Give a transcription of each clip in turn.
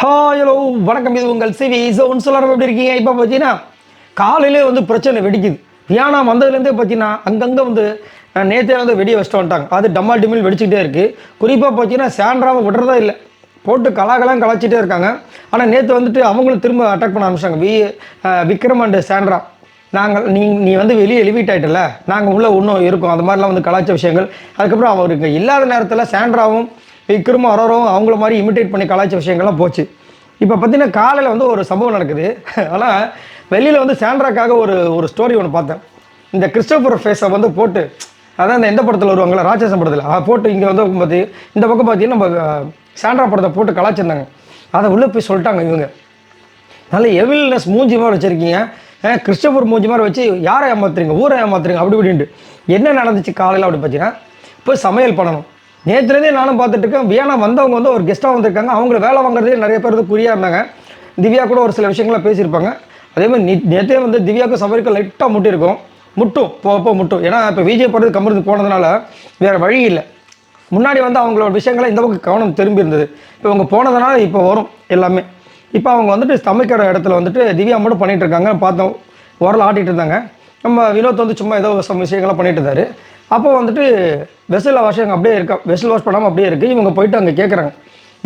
Hi hello வணக்கம். இது உங்கள் சிவி ஜோன் சொல்லாரம். எப்படி இருக்கீங்க? இப்போ பார்த்தீங்கன்னா காலையிலே வந்து பிரச்சனை வெடிக்குது. வியானா வந்ததுலேருந்தே பார்த்தீங்கன்னா அங்கங்கே வந்து நேற்றே வந்து வெடியை வச்சுட்டு வந்துட்டாங்க. அது டம்மால் டிமில் வெடிச்சுக்கிட்டே இருக்குது. குறிப்பாக பார்த்தீங்கன்னா சாண்ட்ராவை விடுறதா இல்லை, போட்டு கலாச்சிட்டே இருக்காங்க. ஆனால் நேற்று வந்துட்டு அவங்களும் திரும்ப அட்டாக் பண்ண ஆரம்பிச்சாங்க. விக்ரம் அண்ட் சாண்ட்ரா, நீ வந்து வெளியே எலிவிட் ஆகிட்டல, நாங்கள் உள்ளே இன்னும் இருக்கோம், அந்த மாதிரிலாம் வந்து கலாய்ச்ச விஷயங்கள். அதுக்கப்புறம் அவருக்கு இல்லாத நேரத்தில் சாண்ட்ராவும் விக்ரமும் அரோரும் அவங்கள மாதிரி இமிட்டேட் பண்ணி கலாய்ச்ச விஷயங்கள்லாம் போச்சு. இப்போ பார்த்தீங்கன்னா காலையில் வந்து ஒரு சம்பவம் நடக்குது. ஆனால் வெளியில் வந்து சாண்ட்ராக்காக ஒரு ஸ்டோரி ஒன்று பார்த்தேன். இந்த கிறிஸ்டோபர் ஃபேஸை வந்து போட்டு, அதான் இந்த எந்த படத்தில் வருவாங்களா, ராட்சசம் படத்தில் போட்டு இங்கே வந்து இந்த பக்கம் பார்த்தீங்கன்னா நம்ம சாண்ட்ரா படத்தை போட்டு கலாய்ச்சிருந்தாங்க. அதை உள்ளே போய் சொல்லிட்டாங்க இவங்க. நல்ல எவில்னஸ் மூஞ்சி மாதிரி வச்சுருக்கீங்க, கிறிஸ்டோபர் மூஞ்சி மாதிரி வச்சு யாரை ஏமாத்துறீங்க, ஊரை ஏமாத்துறீங்க அப்படி இப்படின்ட்டு. என்ன நடந்துச்சு காலையில் அப்படி பார்த்தீங்கன்னா, போய் சமையல் பண்ணணும். நேற்றுலேருந்தே நானும் பார்த்துட்டு இருக்கேன். வியானா வந்தவங்க வந்து ஒரு கெஸ்ட்டாக வந்திருக்காங்க. அவங்கள வேலை வாங்குறதே நிறைய பேர் வந்து குறியாக இருந்தாங்க. திவ்யா கூட ஒரு சில விஷயங்கள்லாம் பேசியிருப்பாங்க. அதேமாதிரி நேற்றே வந்து திவ்யாவுக்கு சபரிக்கு லைட்டாக முட்டும். ஏன்னா இப்போ விஜய் படத்துக்கு கம்பெனிக்கு போனதுனால வேறு வழி இல்லை. முன்னாடி வந்து அவங்களோட விஷயங்களை இந்த பக்கம் கவனம் திரும்பி இருந்தது. இப்போ அவங்க போனதுனால இப்போ வரும் எல்லாமே. இப்போ அவங்க வந்துட்டு சமைக்கிற இடத்துல வந்துட்டு திவ்யா மட்டும் பண்ணிகிட்டு இருக்காங்க. பார்த்தோம், உரல் ஆட்டிகிட்டு இருந்தாங்க. நம்ம வினோத் வந்து சும்மா ஏதோ சம் விஷயங்கள்லாம் பண்ணிட்டு இருந்தார். அப்போ வந்துட்டு வெசல் வாஷ் அங்கே அப்படியே இருக்கா, வெசல் வாஷ் பண்ணாமல் அப்படியே இருக்குது. இவங்க போயிட்டு அங்கே கேட்குறாங்க,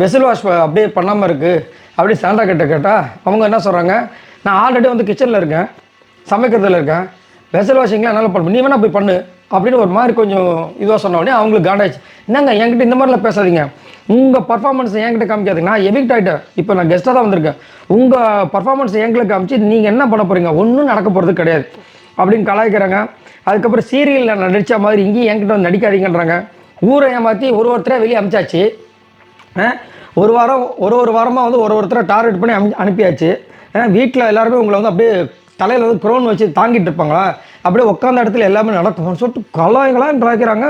வெசல் வாஷ் அப்படியே பண்ணாமல் இருக்குது அப்படி சாண்டா கேட்டால் அவங்க என்ன சொல்கிறாங்க, நான் ஆல்ரெடி வந்து கிச்சனில் இருக்கேன், சமைக்கிறதுல இருக்கேன், வெசல் வாஷிங்லாம் என்னால் பண்ண, நீ வேணால் போய் பண்ணு அப்படின்னு ஒரு மாதிரி கொஞ்சம் இதுவாக சொன்ன உடனே அவங்களுக்கு காண்டாயிடுச்சு. என்னங்க என்கிட்ட இந்த மாதிரிலாம் பேசாதீங்க, உங்கள் பர்ஃபார்மன்ஸை என்கிட்ட காமிக்காதுங்க, நான் எவிக்ட் ஆகிட்டேன், இப்போ நான் கெஸ்ட்டாக தான் வந்திருக்கேன், உங்கள் பர்ஃபார்மன்ஸை எங்களுக்கு காமிச்சு நீங்கள் என்ன பண்ண போகிறீங்க, ஒன்றும் நடக்க போகிறது கிடையாது அப்படின்னு கலாய்க்கிறாங்க. அதுக்கப்புறம் சீரியலில் நடித்த மாதிரி இங்கேயும் என்கிட்ட வந்து நடிக்காதீங்கன்றாங்க. ஊரை ஏமாற்றி ஒருத்தரை வெளியே அனுப்பிச்சாச்சு. ஒரு வாரமாக வந்து ஒருத்தரை டார்கெட் பண்ணி அனுப்பியாச்சு. வீட்டில் எல்லாருமே உங்களை வந்து அப்படியே தலையில் வந்து க்ரோன் வச்சு தாங்கிட்டு இருப்பாங்களா, அப்படியே உட்காந்த இடத்துல எல்லாமே நடக்கும் சொல்லிட்டு கலாய்களான்னு ட்ராய்க்கிறாங்க.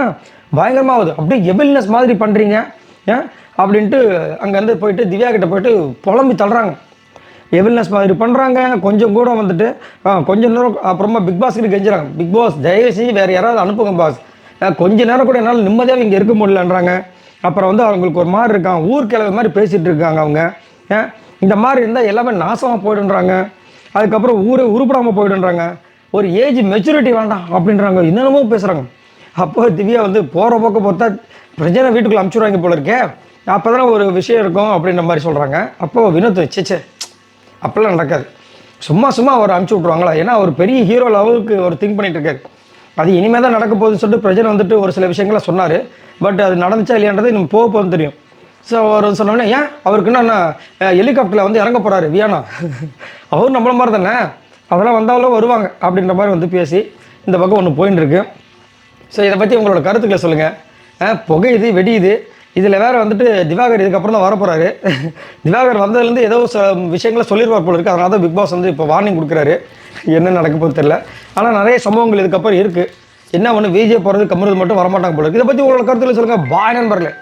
பயங்கரமாகுது. அப்படியே எபில்னஸ் மாதிரி பண்ணுறீங்க அப்படின்ட்டு அங்கேருந்து போயிட்டு திவ்யா கிட்டே போயிட்டு புலம்பி தள்ளுறாங்க. எவில்னஸ் மாதிரி பண்ணுறாங்க. கொஞ்சம் கூட வந்துட்டு கொஞ்சம் நேரம் அப்புறமா பிக் பாஸ்கிட்ட கெஞ்சுறாங்க, பிக் பாஸ் தயவு செஞ்சு வேறு யாராவது அனுப்புங்க பாஸ், கொஞ்சம் நேரம் கூட என்னால் நிம்மதியாக இங்கே இருக்க முடியலன்றாங்க. அப்புறம் வந்து அவங்களுக்கு ஒரு மாதிரி இருக்காங்க, ஊர்க்கிழமை மாதிரி பேசிகிட்டு இருக்காங்க அவங்க. இந்த மாதிரி இருந்தால் எல்லாமே நாசமாக போய்டுன்றாங்க. அதுக்கப்புறம் ஊரே உருப்படாமல் போய்டுன்றாங்க. ஒரு ஏஜ் மெச்சூரிட்டி வேண்டாம் அப்படின்றாங்க. என்னென்னமோ பேசுகிறாங்க. அப்போ திவ்யா வந்து போகிற போக்க பார்த்தா பிரச்சனை வீட்டுக்குள்ளே அனுப்பிச்சுடுவாங்க போல இருக்கே, அப்போ தானே ஒரு விஷயம் இருக்கும் அப்படின்ற மாதிரி சொல்கிறாங்க. அப்போது வினோத் சேச்சே அப்போல்லாம் நடக்காது, சும்மா அவர் அனுப்பிச்சி விட்ருவாங்களா, ஏன்னா ஒரு பெரிய ஹீரோ லெவலுக்கு ஒரு திங்க் பண்ணிகிட்டு இருக்காரு. அது இனிமேல் தான் நடக்க போகுதுன்னு சொல்லிட்டு பிரஜனை வந்துட்டு ஒரு சில விஷயங்களை சொன்னார். பட் அது நடந்துச்சா இல்லையான்றது நம்ம போகும்போது தெரியும். ஸோ அவர் சொன்னோடனே ஏன் அவருக்கு என்ன ஹெலிகாப்டரில் வந்து இறங்க போகிறாரு வியானா, அவரும் நம்மள மாதிரி தானே, அதெல்லாம் வந்தாலும் வருவாங்க அப்படின்ற மாதிரி வந்து பேசி இந்த பக்கம் ஒன்று போயின்னு இருக்கு. ஸோ இதை பற்றி உங்களோட கருத்துக்களை சொல்லுங்கள். புகையுது வெடியுது. இதில் வேறு வந்துட்டு திவாகர் இதுக்கப்புறம் தான் வரப்போகிறாரு. திவாகர் வந்ததுலேருந்து ஏதோ விஷயங்களை சொல்லிடுவார் போல இருக்குது. அதனால தான் பிக் பாஸ் வந்து இப்போ வார்னிங் கொடுக்குறாரு. என்ன நடக்க போகுது தெரியல. ஆனால் நிறைய சம்பவங்கள் இதுக்கப்புறம் இருக்குது. என்ன ஒன்று விஜய் போகிறது கம்முறது மட்டும் வரமாட்டாங்க போல இருக்குது. இதை பற்றி உங்களோட கருத்துக்களை சொல்லுங்கள். பாய் நண்பர்களே.